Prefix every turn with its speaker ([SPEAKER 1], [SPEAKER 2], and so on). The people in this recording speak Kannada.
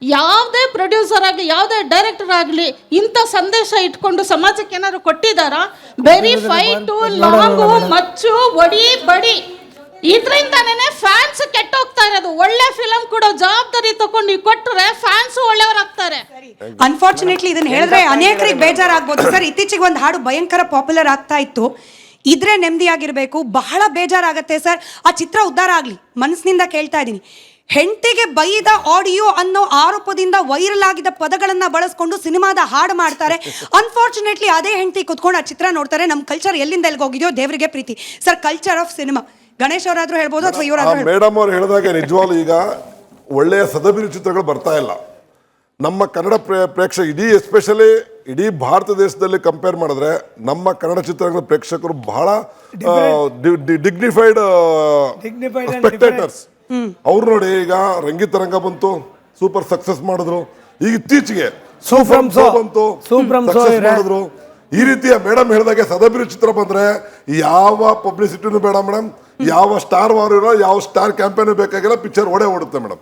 [SPEAKER 1] ಯಾವುದೇ ಪ್ರೊಡ್ಯೂಸರ್ ಆಗಲಿ ಯಾವುದೇ ಡೈರೆಕ್ಟರ್ ಆಗಲಿ ಇಂಥ ಸಂದೇಶ ಇಟ್ಕೊಂಡು ಸಮಾಜಕ್ಕೆ ಏನಾದ್ರು ಕೊಟ್ಟಿದ್ದಾರಾ? ಬೆರಿ ಫೈಟು, ಲಾಂಗು, ಮಚ್ಚು, ಒಡಿ ಬಡಿ, ಇದರಿಂದಾನೇ ಫ್ಯಾನ್ಸ್ ಕೆಟ್ಟೋಗ್ತಾ ಇರೋದು. ಒಳ್ಳೆ ಫಿಲಂ ಕೊಡೋ ಜವಾಬ್ದಾರಿ ತಗೊಂಡು ನೀವು ಕೊಟ್ಟರೆ ಫ್ಯಾನ್ಸ್ ಒಳ್ಳೆಯವರಾಗ್ತಾರೆ.
[SPEAKER 2] ಅನ್ಫಾರ್ಚುನೇಟ್ಲಿ ಇದನ್ನ ಹೇಳಿದ್ರೆ ಅನೇಕರಿಗೆ ಬೇಜಾರಾಗ್ಬೋದು ಸರ್. ಇತ್ತೀಚೆಗೆ ಒಂದು ಹಾಡು ಭಯಂಕರ ಪಾಪ್ಯುಲರ್ ಆಗ್ತಾ ಇತ್ತು, ಇದ್ರೆ ನೆಮ್ಮದಿಯಾಗಿರ್ಬೇಕು. ಬಹಳ ಬೇಜಾರಾಗತ್ತೆ ಸರ್. ಆ ಚಿತ್ರ ಉದ್ಧಾರ ಆಗಲಿ ಮನಸ್ಸಿನಿಂದ ಕೇಳ್ತಾ ಇದ್ದೀನಿ. ಹೆಂಡತಿಗೆ ಬೈದ ಆಡಿಯೋ ಅನ್ನೋ ಆರೋಪದಿಂದ ವೈರಲ್ ಆಗಿದ್ದ ಪದಗಳನ್ನ ಬಳಸ್ಕೊಂಡು ಸಿನಿಮಾದ ಹಾಡು ಮಾಡ್ತಾರೆ. ಅನ್ಫಾರ್ಚುನೇಟ್ಲಿ ಅದೇ ಹೆಂಡತಿ ಕುತ್ಕೊಂಡು ಆ ಚಿತ್ರ ನೋಡ್ತಾರೆ. ನಮ್ಮ ಕಲ್ಚರ್ ಎಲ್ಲಿಂದ ಎಲ್ಲಿಗೆ ಹೋಗಿದೆಯೋ ದೇವರಿಗೆ ಪ್ರೀತಿ sir. Culture of cinema Ganesh ಅವರಾದ್ರೂ ಹೇಳ್ಬೋದು ಅಥವಾ ಇವರಾದ್ರೂ.
[SPEAKER 3] ಮೇಡಮ್ ಅವ್ರು ಹೇಳಿದಾಗ ನಿಜವಾಗ್ಲೂ ಈಗ ಒಳ್ಳೆಯ ಸದಭಿರುಚಿ ಚಿತ್ರಗಳು ಬರ್ತಾ ಇಲ್ಲ. ನಮ್ಮ ಕನ್ನಡ ಪ್ರೇಕ್ಷಕ ಎಸ್ಪೆಷಲಿ ಇಡೀ ಭಾರತ ದೇಶದಲ್ಲಿ ಕಂಪೇರ್ ಮಾಡಿದ್ರೆ ನಮ್ಮ ಕನ್ನಡ ಚಿತ್ರಗಳ ಪ್ರೇಕ್ಷಕರು ಬಹಳ ಡಿಗ್ನಿಫೈಡ್ ಸ್ಪೆಕ್ಟೇಟರ್ಸ್. ಅವ್ರು ನೋಡಿ ಈಗ ರಂಗಿತರಂಗ ಬಂತು, ಸೂಪರ್ ಸಕ್ಸಸ್ ಮಾಡಿದ್ರು. ಈಗ ಇತ್ತೀಚೆಗೆ ಬಂತು, ಸಕ್ಸಸ್ ಮಾಡಿದ್ರು. ಈ ರೀತಿಯ ಮೇಡಮ್ ಹೇಳಿದಾಗೆ ಸದಭಿರುಚಿ ಚಿತ್ರ ಬಂದ್ರೆ ಯಾವ ಪಬ್ಲಿಸಿಟಿನೂ ಬೇಡ ಮೇಡಮ್, ಯಾವ ಸ್ಟಾರ್ ವಾರ್ ಯಾವ ಸ್ಟಾರ್ ಕ್ಯಾಂಪೇನ್ ಬೇಕಾಗಿಲ್ಲ, ಪಿಕ್ಚರ್ ಓಡೇ ಓಡುತ್ತೆ ಮೇಡಮ್.